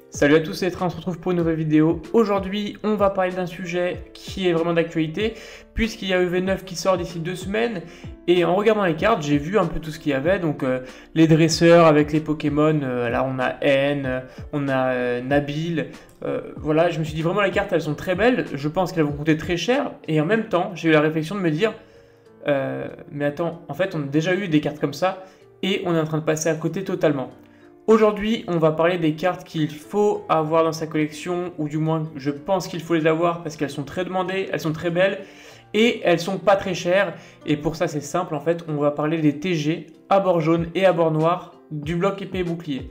Salut à tous, c'est Train, on se retrouve pour une nouvelle vidéo. Aujourd'hui, on va parler d'un sujet qui est vraiment d'actualité, puisqu'il y a EV9 qui sort d'ici 2 semaines. Et en regardant les cartes, j'ai vu un peu tout ce qu'il y avait. Donc les dresseurs avec les Pokémon, là on a N, on a Nabil. Voilà, je me suis dit vraiment les cartes elles sont très belles. Je pense qu'elles vont coûter très cher. Et en même temps, j'ai eu la réflexion de me dire, mais attends, en fait on a déjà eu des cartes comme ça, et on est en train de passer à côté totalement. Aujourd'hui, on va parler des cartes qu'il faut avoir dans sa collection, ou du moins je pense qu'il faut les avoir parce qu'elles sont très demandées, elles sont très belles et elles sont pas très chères. Et pour ça c'est simple en fait, on va parler des TG à bord jaune et à bord noir du bloc épée et bouclier.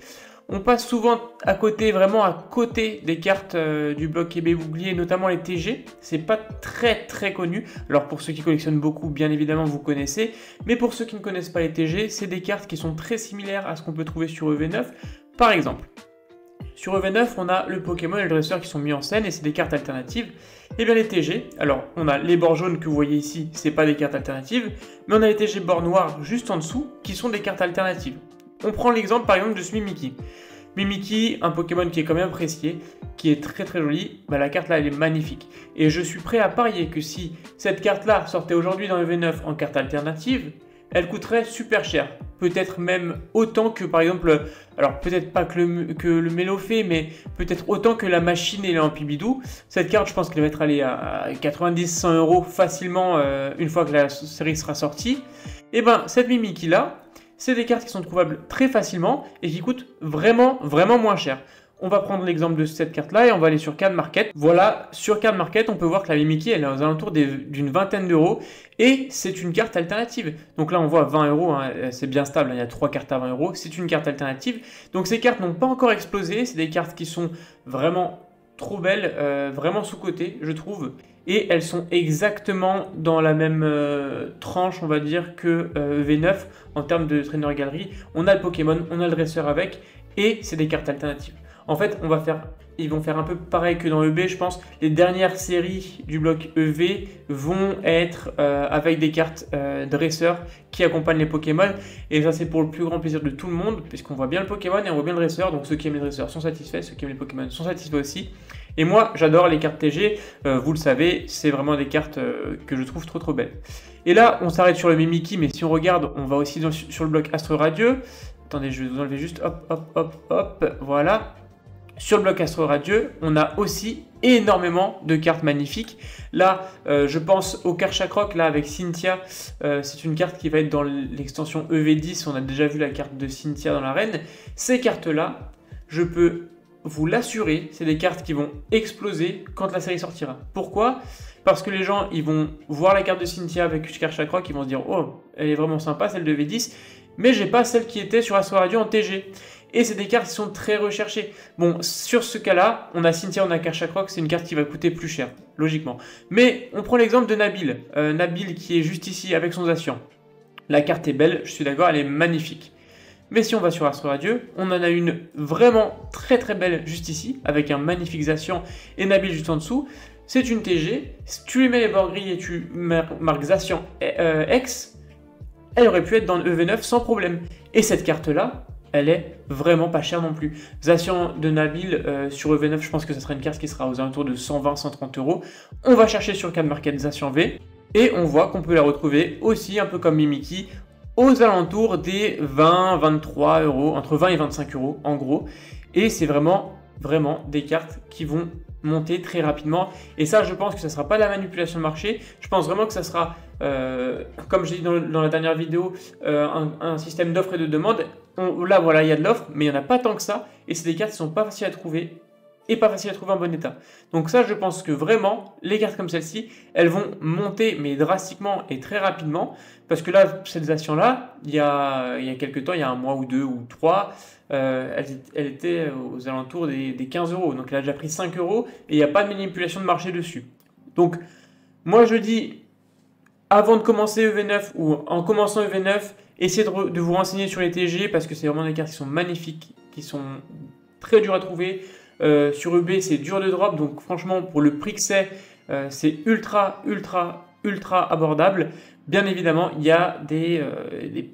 On passe souvent à côté, vraiment à côté des cartes du bloc épée et bouclier, notamment les TG. C'est pas très connu. Alors pour ceux qui collectionnent beaucoup, bien évidemment, vous connaissez. Mais pour ceux qui ne connaissent pas les TG, c'est des cartes qui sont très similaires à ce qu'on peut trouver sur EV9. Par exemple, sur EV9, on a le Pokémon et le dresseur qui sont mis en scène et c'est des cartes alternatives. Et bien les TG, alors on a les bords jaunes que vous voyez ici, c'est pas des cartes alternatives, mais on a les TG bords noirs juste en dessous qui sont des cartes alternatives. On prend l'exemple par exemple de ce Mimikyu. Mimikyu, un Pokémon qui est quand même apprécié, qui est très joli, bah, la carte là elle est magnifique. Et je suis prêt à parier que si cette carte là sortait aujourd'hui dans le V9 en carte alternative, elle coûterait super cher. Peut-être même autant que par exemple, alors peut-être pas que le Mélofée, mais peut-être autant que la machine et l'Ampibidou. Cette carte je pense qu'elle va être allée à 90-100 € facilement une fois que la série sera sortie. Et ben cette Mimikyu là, c'est des cartes qui sont trouvables très facilement et qui coûtent vraiment moins cher. On va prendre l'exemple de cette carte-là et on va aller sur Card Market. Voilà, sur Card Market, on peut voir que la Mimikyu, elle est aux alentours d'une vingtaine d'euros et c'est une carte alternative. Donc là, on voit 20 €, hein, c'est bien stable, hein, il y a 3 cartes à 20 €, c'est une carte alternative. Donc ces cartes n'ont pas encore explosé, c'est des cartes qui sont vraiment trop belles, vraiment sous-cotées, je trouve. Et elles sont exactement dans la même tranche, on va dire, que V9 en termes de trainer galerie. On a le Pokémon, on a le dresseur avec, et c'est des cartes alternatives. En fait, ils vont faire un peu pareil que dans EB, je pense. Les dernières séries du bloc EV vont être avec des cartes dresseurs qui accompagnent les Pokémon. Et ça, c'est pour le plus grand plaisir de tout le monde, puisqu'on voit bien le Pokémon et on voit bien le dresseur. Donc ceux qui aiment les dresseurs sont satisfaits, ceux qui aiment les Pokémon sont satisfaits aussi. Et moi, j'adore les cartes TG, vous le savez, c'est vraiment des cartes que je trouve trop belles. Et là, on s'arrête sur le Mimikyu, mais si on regarde, on va aussi sur le bloc Astre Radieux. Attendez, je vais vous enlever juste, hop, voilà. Sur le bloc Astre Radieux, on a aussi énormément de cartes magnifiques. Là, je pense au Karchakroc, là, avec Cynthia. C'est une carte qui va être dans l'extension EV10. On a déjà vu la carte de Cynthia dans l'arène. Ces cartes-là, je peux vous l'assurer, c'est des cartes qui vont exploser quand la série sortira. Pourquoi ? Parce que les gens, ils vont voir la carte de Cynthia avec Karchakroc, ils vont se dire « Oh, elle est vraiment sympa, celle de V10, mais j'ai pas celle qui était sur Astro Radio en TG. » Et c'est des cartes qui sont très recherchées. Bon, sur ce cas-là, on a Cynthia, on a Karchakroc, c'est une carte qui va coûter plus cher, logiquement. Mais on prend l'exemple de Nabil. Nabil qui est juste ici avec son Zacian. La carte est belle, je suis d'accord, elle est magnifique. Mais si on va sur Astro Radieux, on en a une vraiment très belle juste ici, avec un magnifique Zacian et Nabil juste en dessous. C'est une TG, si tu lui mets les bords gris et tu marques Zacian X, elle aurait pu être dans le EV9 sans problème. Et cette carte-là, elle est vraiment pas chère non plus. Zacian de Nabil sur EV9, je pense que ce sera une carte qui sera aux alentours de 120-130 €. On va chercher sur Card Market Zacian V, et on voit qu'on peut la retrouver aussi, un peu comme Mimikyu, aux alentours des 20-23 €, entre 20 et 25 € en gros. Et c'est vraiment des cartes qui vont monter très rapidement. Et ça, je pense que ça ne sera pas de la manipulation de marché. Je pense vraiment que ça sera, comme j'ai dit dans la dernière vidéo, un système d'offre et de demande. Là, voilà, il y a de l'offre, mais il n'y en a pas tant que ça. Et c'est des cartes qui ne sont pas faciles à trouver. Et pas facile à trouver en bon état. Donc ça, je pense que vraiment, les cartes comme celle-ci, elles vont monter, mais drastiquement et très rapidement, parce que là, cette Zacian-là, il y a quelques temps, il y a un mois ou deux ou trois, elle était aux alentours des 15 €. Donc elle a déjà pris 5 € et il n'y a pas de manipulation de marché dessus. Donc, moi je dis, avant de commencer EV9 ou en commençant EV9, essayez de vous renseigner sur les TG, parce que c'est vraiment des cartes qui sont magnifiques, qui sont très dures à trouver. Sur EB, c'est dur de drop, donc franchement, pour le prix que c'est ultra ultra abordables. Bien évidemment, il y a des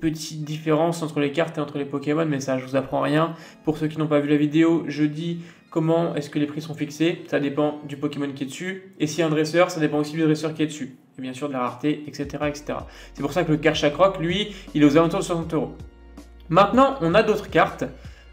petites différences entre les cartes et entre les Pokémon, mais ça, je vous apprends rien. Pour ceux qui n'ont pas vu la vidéo, je dis comment est-ce que les prix sont fixés. Ça dépend du Pokémon qui est dessus. Et s'il y a un dresseur, ça dépend aussi du dresseur qui est dessus. Et bien sûr de la rareté, etc. etc. C'est pour ça que le Karchakroc, lui, il est aux alentours de 60 €. Maintenant, on a d'autres cartes,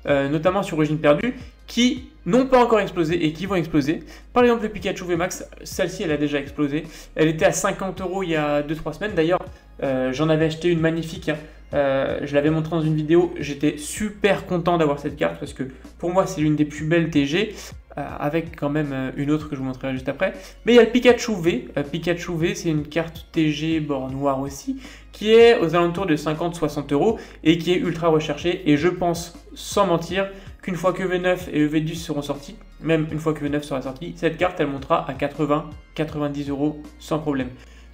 notamment sur Origine Perdue, qui n'ont pas encore explosé et qui vont exploser. Par exemple, le Pikachu VMAX, celle-ci, elle a déjà explosé. Elle était à 50 € il y a 2-3 semaines. D'ailleurs, j'en avais acheté une magnifique. Hein. Je l'avais montré dans une vidéo. J'étais super content d'avoir cette carte parce que pour moi, c'est l'une des plus belles TG. Avec quand même une autre que je vous montrerai juste après. Mais il y a le Pikachu V. Pikachu V, c'est une carte TG bord noir aussi, qui est aux alentours de 50-60 € et qui est ultra recherchée. Et je pense, sans mentir, qu'une fois que V9 et V10 seront sortis, même une fois que V9 sera sorti, cette carte, elle montera à 80-90 € sans problème.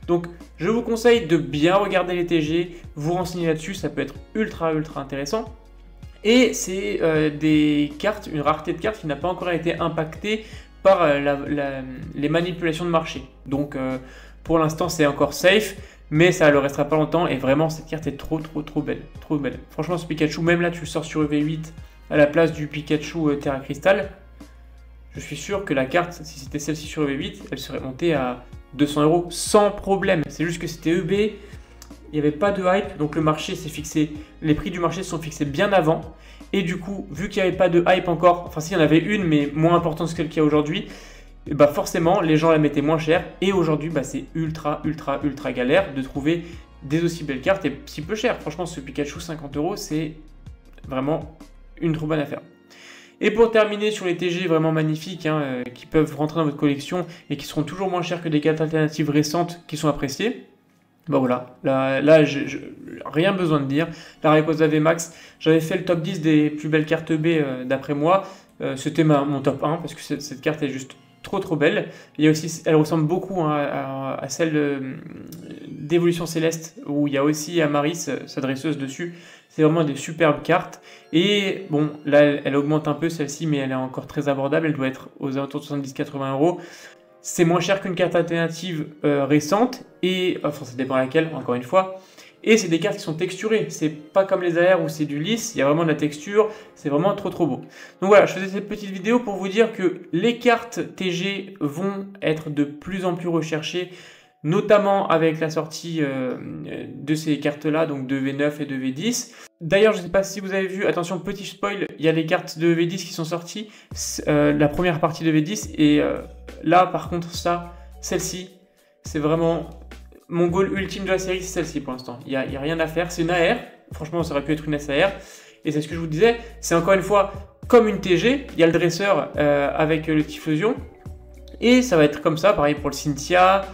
Donc, je vous conseille de bien regarder les TG, vous renseigner là-dessus, ça peut être ultra intéressant. Et c'est des cartes, une rareté de cartes qui n'a pas encore été impactée par les manipulations de marché. Donc pour l'instant c'est encore safe, mais ça ne le restera pas longtemps et vraiment cette carte est trop belle. Trop belle. Franchement ce Pikachu, même là tu le sors sur EV8 à la place du Pikachu Terra Crystal, je suis sûr que la carte, si c'était celle-ci sur EV8, elle serait montée à 200 € sans problème. C'est juste que c'était EB. Il n'y avait pas de hype, donc le marché s'est fixé, les prix du marché se sont fixés bien avant. Et du coup, vu qu'il n'y avait pas de hype encore, enfin s'il y en avait une, mais moins importante que celle qu'il y a aujourd'hui, bah forcément, les gens la mettaient moins cher. Et aujourd'hui, bah, c'est ultra galère de trouver des aussi belles cartes et si peu cher. Franchement, ce Pikachu 50 €, c'est vraiment une trop bonne affaire. Et pour terminer sur les TG vraiment magnifiques hein, qui peuvent rentrer dans votre collection et qui seront toujours moins chers que des cartes alternatives récentes qui sont appréciées. Bah voilà, là rien besoin de dire. La Rayquaza VMAX, j'avais fait le top 10 des plus belles cartes B d'après moi. C'était mon top 1 parce que cette carte est juste trop belle. Il y a aussi, elle ressemble beaucoup hein, à celle d'Évolution Céleste où il y a aussi Amaris, sa dresseuse dessus. C'est vraiment des superbes cartes. Et bon, là elle augmente un peu celle-ci, mais elle est encore très abordable. Elle doit être aux alentours de 70-80 €. C'est moins cher qu'une carte alternative récente, et enfin ça dépend laquelle, encore une fois. Et c'est des cartes qui sont texturées, c'est pas comme les AR où c'est du lisse, il y a vraiment de la texture, c'est vraiment trop beau. Donc voilà, je faisais cette petite vidéo pour vous dire que les cartes TG vont être de plus en plus recherchées, notamment avec la sortie de ces cartes-là, donc de V9 et de V10. D'ailleurs, je ne sais pas si vous avez vu, attention, petit spoil, il y a les cartes de V10 qui sont sorties, la première partie de V10, et là, par contre, celle-ci, c'est vraiment mon goal ultime de la série, c'est celle-ci pour l'instant. Il n'y a rien à faire, c'est une AR, franchement, ça aurait pu être une SAR, et c'est ce que je vous disais, c'est encore une fois comme une TG, il y a le dresseur avec le Typhlosion, et ça va être comme ça, pareil pour le Cynthia,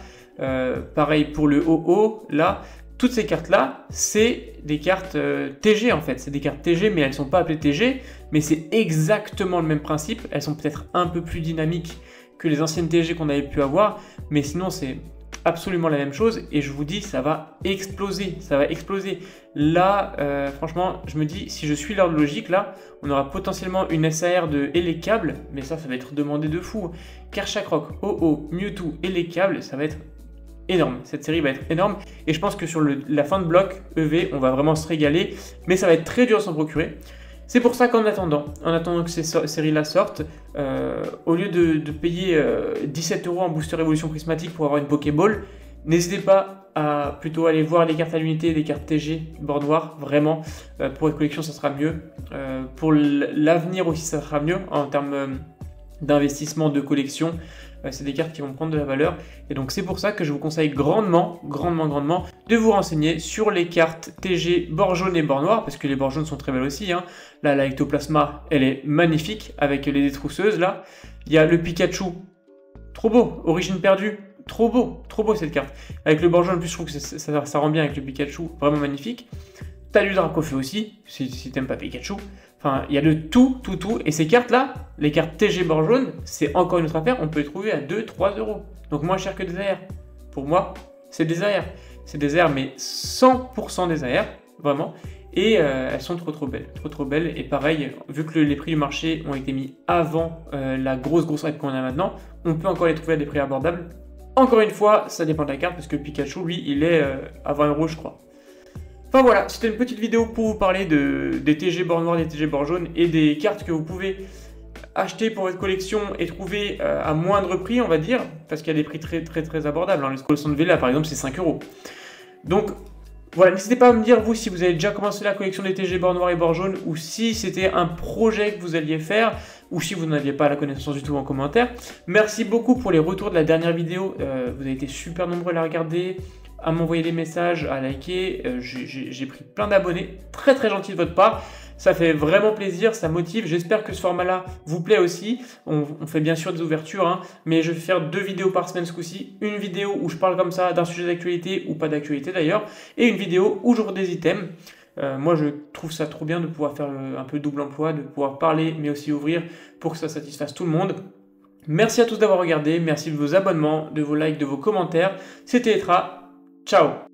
pareil pour le OO, là, toutes ces cartes-là, c'est des cartes TG en fait, c'est des cartes TG, mais elles ne sont pas appelées TG, mais c'est exactement le même principe, elles sont peut-être un peu plus dynamiques que les anciennes TG qu'on avait pu avoir, mais sinon c'est absolument la même chose, et je vous dis, ça va exploser, Là, franchement, je me dis, si je suis l'ordre logique, là, on aura potentiellement une SAR de Elekable, mais ça va être demandé de fou. Karchakroc, OO, Mewtwo, Elekable, ça va être énorme, cette série va être énorme, et je pense que sur la fin de bloc, EV, on va vraiment se régaler, mais ça va être très dur à s'en procurer. C'est pour ça qu'en attendant que ces séries-là sortent, au lieu de payer 17 € en booster évolution prismatique pour avoir une Pokéball, n'hésitez pas à plutôt aller voir les cartes à l'unité, les cartes TG, bord noir, vraiment, pour les collections ça sera mieux, pour l'avenir aussi ça sera mieux en termes d'investissement de collection. C'est des cartes qui vont prendre de la valeur, et donc c'est pour ça que je vous conseille grandement de vous renseigner sur les cartes TG bord jaune et bord noir, parce que les bords jaunes sont très belles aussi, hein. Là la Ectoplasma elle est magnifique avec les détrousseuses là, il y a le Pikachu, trop beau, Origine Perdue, trop beau cette carte, avec le bord jaune en plus je trouve que ça rend bien avec le Pikachu, vraiment magnifique. T'as du Dracofeu aussi, si t'aimes pas Pikachu. Enfin, il y a de tout. Et ces cartes-là, les cartes TG bord jaune, c'est encore une autre affaire. On peut les trouver à 2-3 €. Donc moins cher que des AR. Pour moi, c'est des AR. C'est des AR, mais 100% des AR, vraiment. Et elles sont trop belles. Et pareil, vu que les prix du marché ont été mis avant la grosse hype qu'on a maintenant, on peut encore les trouver à des prix abordables. Encore une fois, ça dépend de la carte, parce que Pikachu, lui, il est à 20 € je crois. Enfin voilà, c'était une petite vidéo pour vous parler des TG bord noir, des TG bord jaune et des cartes que vous pouvez acheter pour votre collection et trouver à moindre prix, on va dire, parce qu'il y a des prix très abordables. Hein. Le Colossant de Vela, par exemple, c'est 5 €. Donc voilà, n'hésitez pas à me dire, vous, si vous avez déjà commencé la collection des TG bord noir et bord jaune, ou si c'était un projet que vous alliez faire, ou si vous n'aviez pas la connaissance du tout en commentaire. Merci beaucoup pour les retours de la dernière vidéo, vous avez été super nombreux à la regarder, à m'envoyer des messages, à liker, j'ai pris plein d'abonnés, très gentil de votre part. Ça fait vraiment plaisir, ça motive. J'espère que ce format-là vous plaît aussi. On fait bien sûr des ouvertures, hein, mais je vais faire 2 vidéos par semaine ce coup-ci. Une vidéo où je parle comme ça d'un sujet d'actualité, ou pas d'actualité d'ailleurs, et une vidéo où j'ouvre des items. Moi, je trouve ça trop bien de pouvoir faire un peu double emploi, de pouvoir parler, mais aussi ouvrir pour que ça satisfasse tout le monde. Merci à tous d'avoir regardé, merci de vos abonnements, de vos likes, de vos commentaires. C'était Etra, ciao!